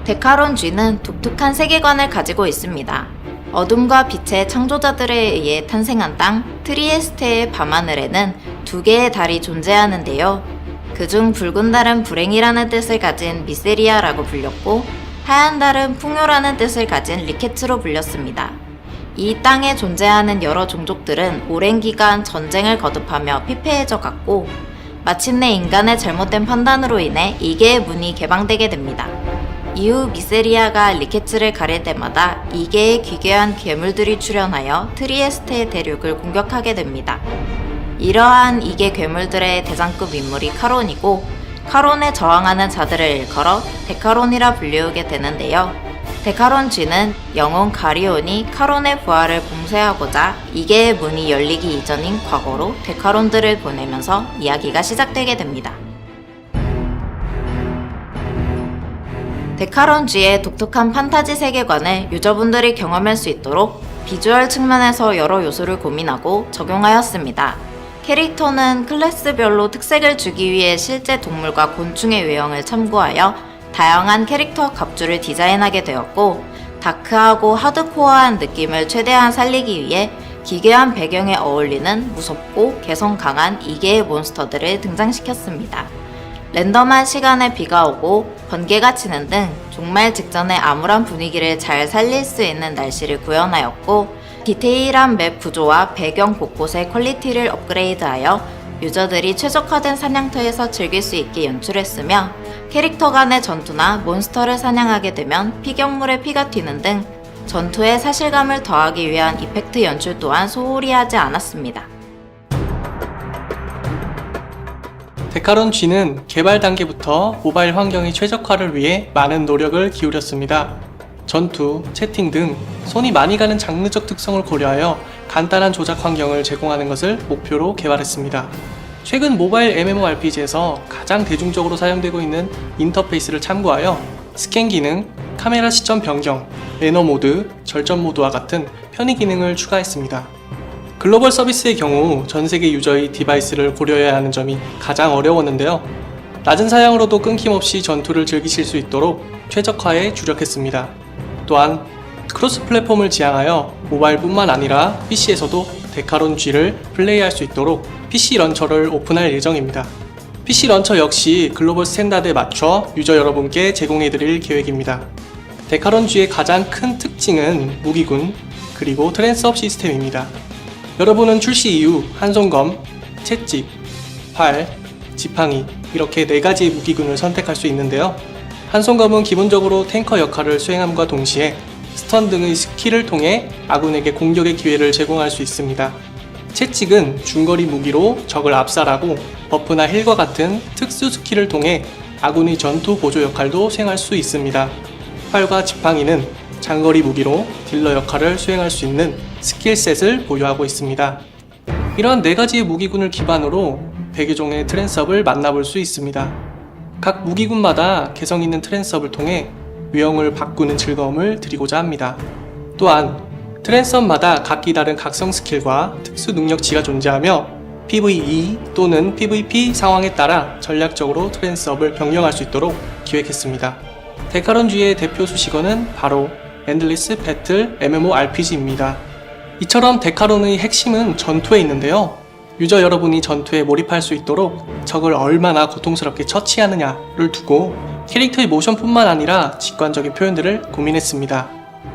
데카론 G는 독특한 세계관을 가지고 있습니다. 어둠과 빛의 창조자들에 의해 탄생한 땅 트리에스테의 밤하늘에는 두 개의 달이 존재하는데요. 그중 붉은 달은 불행이라는 뜻을 가진 미세리아라고 불렸고, 하얀 달은 풍요라는 뜻을 가진 리케츠로 불렸습니다. 이 땅에 존재하는 여러 종족들은 오랜 기간 전쟁을 거듭하며 피폐해져 갔고, 마침내 인간의 잘못된 판단으로 인해 2개의 문이 개방되게 됩니다. 이후 미세리아가 리케츠를 가릴 때마다 2개의 기괴한 괴물들이 출현하여 트리에스테의 대륙을 공격하게 됩니다. 이러한 2개 괴물들의 대장급 인물이 카론이고, 카론에 저항하는 자들을 일컬어 데카론이라 불리우게 되는데요. 데카론 G는 영웅 가리온이 카론의 부활을 봉쇄하고자 2개의 문이 열리기 이전인 과거로 데카론들을 보내면서 이야기가 시작되게 됩니다. 데카론 G의 독특한 판타지 세계관을 유저분들이 경험할 수 있도록 비주얼 측면에서 여러 요소를 고민하고 적용하였습니다. 캐릭터는 클래스별로 특색을 주기 위해 실제 동물과 곤충의 외형을 참고하여 다양한 캐릭터 갑주를 디자인하게 되었고, 다크하고 하드코어한 느낌을 최대한 살리기 위해 기괴한 배경에 어울리는 무섭고 개성 강한 2개의 몬스터들을 등장시켰습니다. 랜덤한 시간에 비가 오고 번개가 치는 등 종말 직전의 암울한 분위기를 잘 살릴 수 있는 날씨를 구현하였고, 디테일한 맵 구조와 배경 곳곳의 퀄리티를 업그레이드하여 유저들이 최적화된 사냥터에서 즐길 수 있게 연출했으며, 캐릭터 간의 전투나 몬스터를 사냥하게 되면 피격물에 피가 튀는 등 전투에 사실감을 더하기 위한 이펙트 연출 또한 소홀히 하지 않았습니다. 데카론 G는 개발 단계부터 모바일 환경의 최적화를 위해 많은 노력을 기울였습니다. 전투, 채팅 등 손이 많이 가는 장르적 특성을 고려하여 간단한 조작 환경을 제공하는 것을 목표로 개발했습니다. 최근 모바일 MMORPG에서 가장 대중적으로 사용되고 있는 인터페이스를 참고하여 스캔 기능, 카메라 시점 변경, 매너 모드, 절전 모드와 같은 편의 기능을 추가했습니다. 글로벌 서비스의 경우 전 세계 유저의 디바이스를 고려해야 하는 점이 가장 어려웠는데요. 낮은 사양으로도 끊김없이 전투를 즐기실 수 있도록 최적화에 주력했습니다. 또한 크로스 플랫폼을 지향하여 모바일뿐만 아니라 PC에서도 데카론 G를 플레이할 수 있도록 PC 런처를 오픈할 예정입니다. PC 런처 역시 글로벌 스탠다드에 맞춰 유저 여러분께 제공해드릴 계획입니다. 데카론 G의 가장 큰 특징은 무기군, 그리고 트랜스업 시스템입니다. 여러분은 출시 이후 한손검, 채찍, 활, 지팡이 이렇게 4가지의 무기군을 선택할 수 있는데요. 한손검은 기본적으로 탱커 역할을 수행함과 동시에 스턴 등의 스킬을 통해 아군에게 공격의 기회를 제공할 수 있습니다. 채찍은 중거리 무기로 적을 압살하고 버프나 힐과 같은 특수 스킬을 통해 아군의 전투 보조 역할도 수행할 수 있습니다. 활과 지팡이는 장거리 무기로 딜러 역할을 수행할 수 있는 스킬셋을 보유하고 있습니다. 이런 4가지의 무기군을 기반으로 100여 종의 트랜스업을 만나볼 수 있습니다. 각 무기군마다 개성 있는 트랜스업을 통해 유형을 바꾸는 즐거움을 드리고자 합니다. 또한 트랜스업마다 각기 다른 각성 스킬과 특수 능력치가 존재하며 PvE 또는 PvP 상황에 따라 전략적으로 트랜스업을 변경할 수 있도록 기획했습니다. 데카론 G의 대표 수식어는 바로 엔들리스 배틀 MMORPG입니다. 이처럼 데카론의 핵심은 전투에 있는데요. 유저 여러분이 전투에 몰입할 수 있도록 적을 얼마나 고통스럽게 처치하느냐를 두고 캐릭터의 모션뿐만 아니라 직관적인 표현들을 고민했습니다.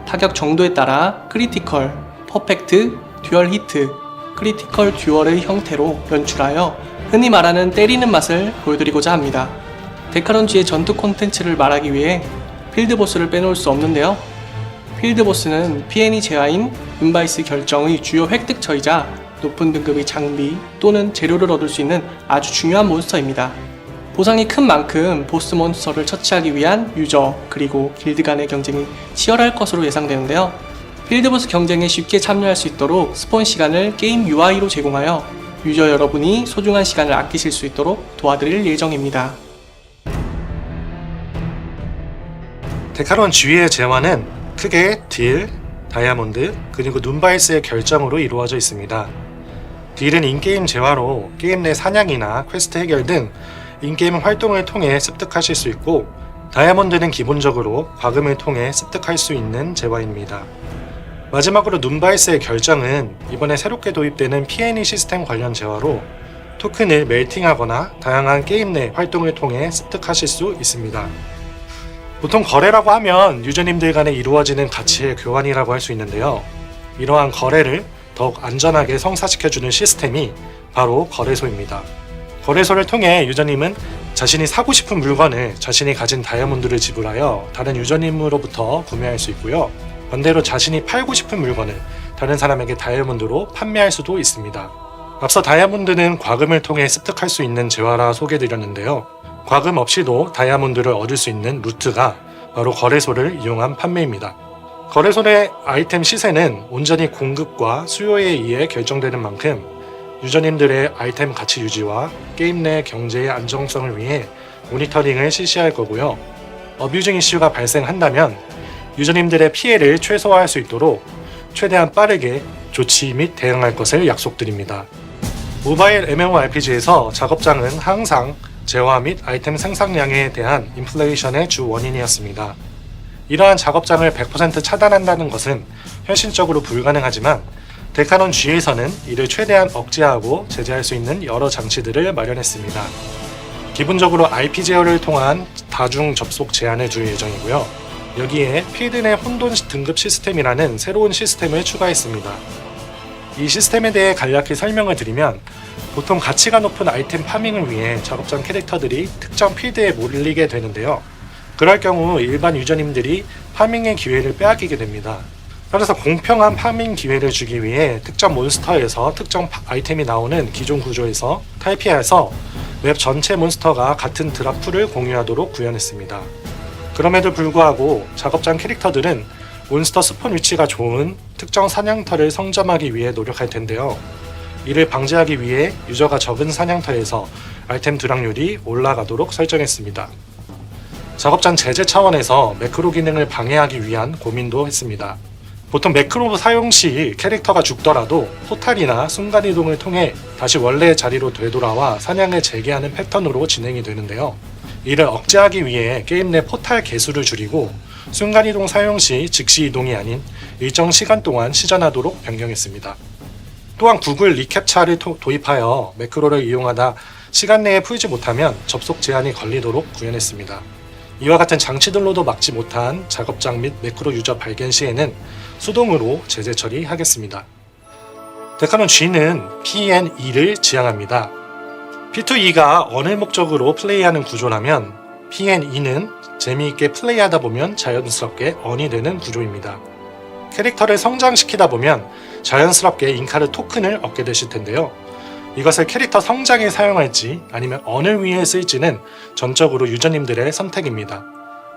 타격 정도에 따라 크리티컬, 퍼펙트, 듀얼 히트, 크리티컬 듀얼의 형태로 연출하여 흔히 말하는 때리는 맛을 보여드리고자 합니다. 데카론 G의 전투 콘텐츠를 말하기 위해 필드보스를 빼놓을 수 없는데요. 필드보스는 PNE 제화인 은바이스 결정의 주요 획득처이자 높은 등급의 장비 또는 재료를 얻을 수 있는 아주 중요한 몬스터입니다. 보상이 큰 만큼 보스 몬스터를 처치하기 위한 유저 그리고 길드 간의 경쟁이 치열할 것으로 예상되는데요. 필드보스 경쟁에 쉽게 참여할 수 있도록 스폰 시간을 게임 UI로 제공하여 유저 여러분이 소중한 시간을 아끼실 수 있도록 도와드릴 예정입니다. 데카론 G의 재화는 크게 딜, 다이아몬드, 그리고 눈바이스의 결정으로 이루어져 있습니다. 딜은 인게임 재화로 게임 내 사냥이나 퀘스트 해결 등 인게임 활동을 통해 습득하실 수 있고, 다이아몬드는 기본적으로 과금을 통해 습득할 수 있는 재화입니다. 마지막으로 눈바이스의 결정은 이번에 새롭게 도입되는 P&E 시스템 관련 재화로 토큰을 멜팅하거나 다양한 게임 내 활동을 통해 습득하실 수 있습니다. 보통 거래라고 하면 유저님들 간에 이루어지는 가치의 교환이라고 할 수 있는데요. 이러한 거래를 더욱 안전하게 성사시켜주는 시스템이 바로 거래소입니다. 거래소를 통해 유저님은 자신이 사고 싶은 물건을 자신이 가진 다이아몬드를 지불하여 다른 유저님으로부터 구매할 수 있고요. 반대로 자신이 팔고 싶은 물건을 다른 사람에게 다이아몬드로 판매할 수도 있습니다. 앞서 다이아몬드는 과금을 통해 습득할 수 있는 재화라 소개드렸는데요. 과금 없이도 다이아몬드를 얻을 수 있는 루트가 바로 거래소를 이용한 판매입니다. 거래소 내 아이템 시세는 온전히 공급과 수요에 의해 결정되는 만큼 유저님들의 아이템 가치 유지와 게임 내 경제의 안정성을 위해 모니터링을 실시할 거고요. 어뷰징 이슈가 발생한다면 유저님들의 피해를 최소화할 수 있도록 최대한 빠르게 조치 및 대응할 것을 약속드립니다. 모바일 MMORPG에서 작업장은 항상 재화 및 아이템 생산량에 대한 인플레이션의 주 원인이었습니다. 이러한 작업장을 100% 차단한다는 것은 현실적으로 불가능하지만 데카론 G에서는 이를 최대한 억제하고 제재할 수 있는 여러 장치들을 마련했습니다. 기본적으로 IP 제어를 통한 다중 접속 제한을 둘 예정이고요. 여기에 필드 내 혼돈 등급 시스템이라는 새로운 시스템을 추가했습니다. 이 시스템에 대해 간략히 설명을 드리면 보통 가치가 높은 아이템 파밍을 위해 작업장 캐릭터들이 특정 필드에 몰리게 되는데요. 그럴 경우 일반 유저님들이 파밍의 기회를 빼앗기게 됩니다. 따라서 공평한 파밍 기회를 주기 위해 특정 몬스터에서 특정 아이템이 나오는 기존 구조에서 탈피해서 맵 전체 몬스터가 같은 드랍풀을 공유하도록 구현했습니다. 그럼에도 불구하고 작업장 캐릭터들은 몬스터 스폰 위치가 좋은 특정 사냥터를 성점하기 위해 노력할 텐데요. 이를 방지하기 위해 유저가 적은 사냥터에서 아이템 드랍률이 올라가도록 설정했습니다. 작업장 제재 차원에서 매크로 기능을 방해하기 위한 고민도 했습니다. 보통 매크로 사용 시 캐릭터가 죽더라도 포탈이나 순간이동을 통해 다시 원래의 자리로 되돌아와 사냥을 재개하는 패턴으로 진행이 되는데요. 이를 억제하기 위해 게임 내 포탈 개수를 줄이고 순간이동 사용 시 즉시 이동이 아닌 일정 시간 동안 시전하도록 변경했습니다. 또한 구글 리캡차를 도입하여 매크로를 이용하다 시간 내에 풀지 못하면 접속 제한이 걸리도록 구현했습니다. 이와 같은 장치들로도 막지 못한 작업장 및 매크로 유저 발견 시에는 수동으로 제재 처리하겠습니다. 데카론 G는 P&E를 지향합니다. P2E가 언을 목적으로 플레이하는 구조라면 P&E는 재미있게 플레이하다 보면 자연스럽게 언이 되는 구조입니다. 캐릭터를 성장시키다 보면 자연스럽게 인카르 토큰을 얻게 되실 텐데요. 이것을 캐릭터 성장에 사용할지 아니면 언을 위해 쓸지는 전적으로 유저님들의 선택입니다.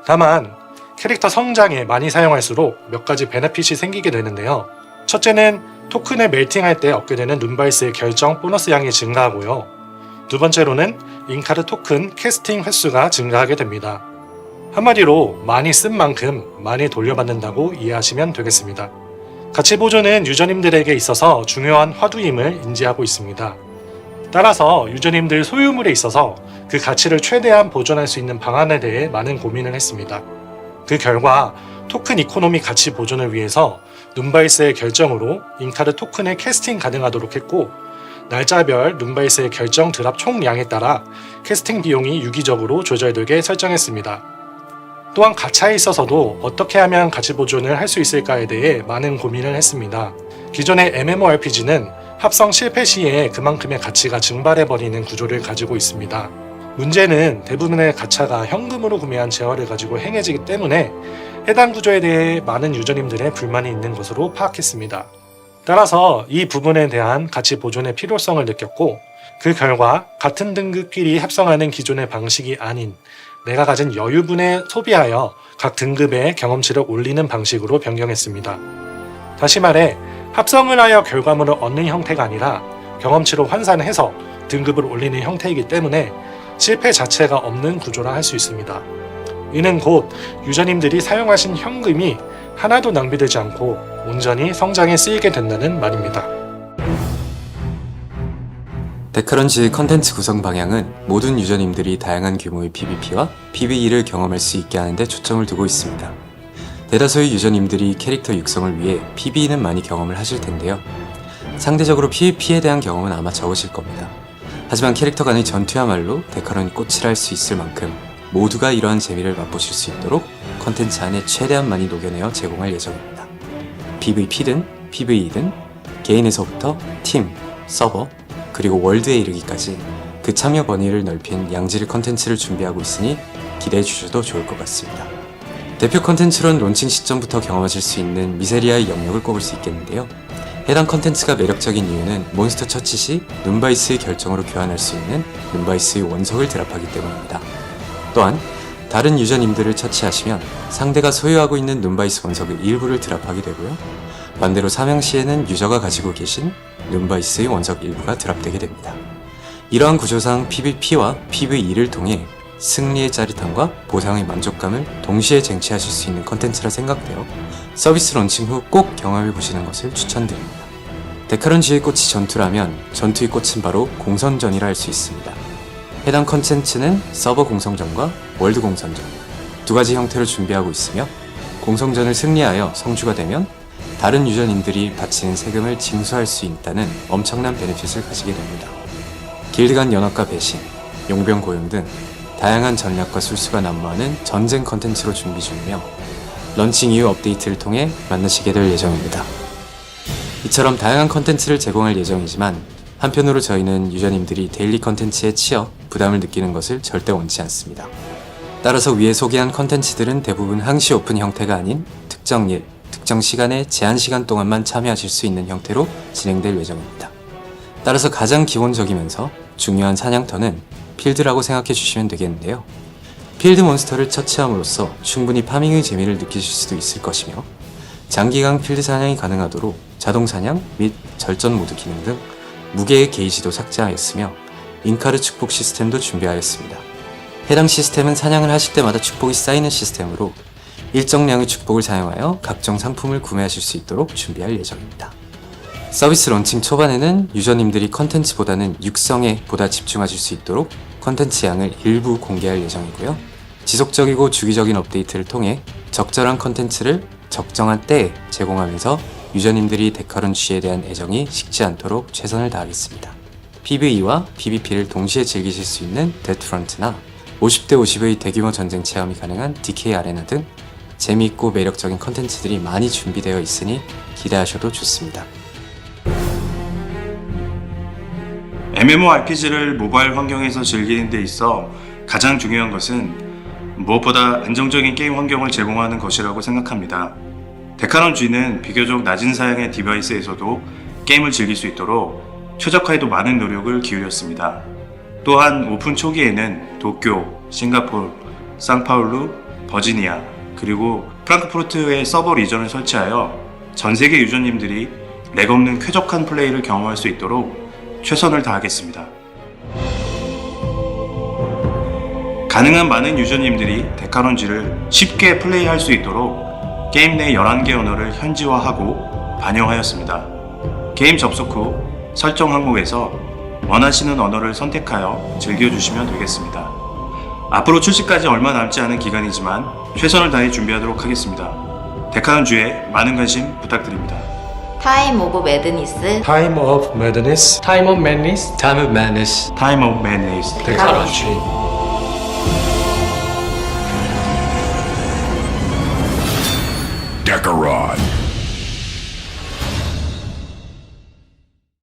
다만 캐릭터 성장에 많이 사용할수록 몇 가지 베네핏이 생기게 되는데요. 첫째는 토큰을 멜팅할 때 얻게 되는 눈바이스의 결정 보너스 양이 증가하고요. 두 번째로는 인카르 토큰 캐스팅 횟수가 증가하게 됩니다. 한마디로 많이 쓴 만큼 많이 돌려받는다고 이해하시면 되겠습니다. 가치 보존은 유저님들에게 있어서 중요한 화두임을 인지하고 있습니다. 따라서 유저님들 소유물에 있어서 그 가치를 최대한 보존할 수 있는 방안에 대해 많은 고민을 했습니다. 그 결과 토큰 이코노미 가치 보존을 위해서 눈바이스의 결정으로 인카르 토큰을 캐스팅 가능하도록 했고, 날짜별 눈바이스의 결정 드랍 총량에 따라 캐스팅 비용이 유기적으로 조절되게 설정했습니다. 또한 가차에 있어서도 어떻게 하면 가치 보존을 할 수 있을까에 대해 많은 고민을 했습니다. 기존의 MMORPG는 합성 실패 시에 그만큼의 가치가 증발해버리는 구조를 가지고 있습니다. 문제는 대부분의 가차가 현금으로 구매한 재화를 가지고 행해지기 때문에 해당 구조에 대해 많은 유저님들의 불만이 있는 것으로 파악했습니다. 따라서 이 부분에 대한 가치 보존의 필요성을 느꼈고, 그 결과 같은 등급끼리 합성하는 기존의 방식이 아닌 내가 가진 여유분에 소비하여 각 등급의 경험치를 올리는 방식으로 변경했습니다. 다시 말해 합성을 하여 결과물을 얻는 형태가 아니라 경험치로 환산해서 등급을 올리는 형태이기 때문에 실패 자체가 없는 구조라 할 수 있습니다. 이는 곧 유저님들이 사용하신 현금이 하나도 낭비되지 않고 온전히 성장에 쓰이게 된다는 말입니다. 데카런지의 컨텐츠 구성 방향은 모든 유저님들이 다양한 규모의 PVP와 PVE를 경험할 수 있게 하는 데 초점을 두고 있습니다. 대다수의 유저님들이 캐릭터 육성을 위해 PVE는 많이 경험을 하실 텐데요. 상대적으로 PVP에 대한 경험은 아마 적으실 겁니다. 하지만 캐릭터 간의 전투야말로 데카런이 꽃이라 할 수 있을 만큼 모두가 이러한 재미를 맛보실 수 있도록 컨텐츠 안에 최대한 많이 녹여내어 제공할 예정입니다. PVP든 PVE든 개인에서부터 팀, 서버, 그리고 월드에 이르기까지 그 참여 범위를 넓힌 양질의 컨텐츠를 준비하고 있으니 기대해 주셔도 좋을 것 같습니다. 대표 컨텐츠로는 론칭 시점부터 경험하실 수 있는 미세리아의 영역을 꼽을 수 있겠는데요. 해당 컨텐츠가 매력적인 이유는 몬스터 처치 시 눈바이스의 결정으로 교환할 수 있는 눈바이스의 원석을 드랍하기 때문입니다. 또한 다른 유저님들을 처치하시면 상대가 소유하고 있는 눈바이스 원석의 일부를 드랍하게 되고요. 반대로 사명 시에는 유저가 가지고 계신 눈바이스의 원석 일부가 드랍되게 됩니다. 이러한 구조상 PVP와 PVE를 통해 승리의 짜릿함과 보상의 만족감을 동시에 쟁취하실 수 있는 컨텐츠라 생각되어 서비스 론칭 후 꼭 경험해 보시는 것을 추천드립니다. 데카런지의 꽃이 전투라면 전투의 꽃은 바로 공선전이라 할 수 있습니다. 해당 컨텐츠는 서버 공성전과 월드 공선전 두 가지 형태로 준비하고 있으며 공성전을 승리하여 성주가 되면 다른 유저님들이 바치는 세금을 징수할 수 있다는 엄청난 베네핏을 가지게 됩니다. 길드 간 연합과 배신, 용병 고용 등 다양한 전략과 술수가 난무하는 전쟁 컨텐츠로 준비 중이며 런칭 이후 업데이트를 통해 만나시게 될 예정입니다. 이처럼 다양한 컨텐츠를 제공할 예정이지만 한편으로 저희는 유저님들이 데일리 컨텐츠에 치여 부담을 느끼는 것을 절대 원치 않습니다. 따라서 위에 소개한 컨텐츠들은 대부분 항시 오픈 형태가 아닌 특정 일, 특정 시간에 제한 시간 동안만 참여하실 수 있는 형태로 진행될 예정입니다. 따라서 가장 기본적이면서 중요한 사냥터는 필드라고 생각해 주시면 되겠는데요. 필드 몬스터를 처치함으로써 충분히 파밍의 재미를 느끼실 수도 있을 것이며 장기간 필드 사냥이 가능하도록 자동 사냥 및 절전 모드 기능 등 무게의 게이지도 삭제하였으며 인카르 축복 시스템도 준비하였습니다. 해당 시스템은 사냥을 하실 때마다 축복이 쌓이는 시스템으로 일정량의 축복을 사용하여 각종 상품을 구매하실 수 있도록 준비할 예정입니다. 서비스 런칭 초반에는 유저님들이 컨텐츠보다는 육성에 보다 집중하실 수 있도록 컨텐츠 양을 일부 공개할 예정이고요. 지속적이고 주기적인 업데이트를 통해 적절한 컨텐츠를 적정한 때에 제공하면서 유저님들이 데카런지에 대한 애정이 식지 않도록 최선을 다하겠습니다. PVE와 PVP를 동시에 즐기실 수 있는 데드프런트나 50대 50의 대규모 전쟁 체험이 가능한 DK 아레나 등 재미있고 매력적인 컨텐츠들이 많이 준비되어 있으니 기대하셔도 좋습니다. MMORPG를 모바일 환경에서 즐기는 데 있어 가장 중요한 것은 무엇보다 안정적인 게임 환경을 제공하는 것이라고 생각합니다. 데카런지는 비교적 낮은 사양의 디바이스에서도 게임을 즐길 수 있도록 최적화에도 많은 노력을 기울였습니다. 또한 오픈 초기에는 도쿄, 싱가포르, 상파울루, 버지니아, 그리고 프랑크푸르트의 서버 리전을 설치하여 전 세계 유저님들이 렉 없는 쾌적한 플레이를 경험할 수 있도록 최선을 다하겠습니다. 가능한 많은 유저님들이 데카런지를 쉽게 플레이할 수 있도록 게임 내 11개 언어를 현지화하고 반영하였습니다. 게임 접속 후 설정 항목에서 원하시는 언어를 선택하여 즐겨주시면 되겠습니다. 앞으로 출시까지 얼마 남지 않은 기간이지만 최선을 다해 준비하도록 하겠습니다. 데카런지에 많은 관심 부탁드립니다. 타임 오브 매드니스 Time of Madness, Time of Madness, Time of Madness Time of Madness. 데카런지. Decaron.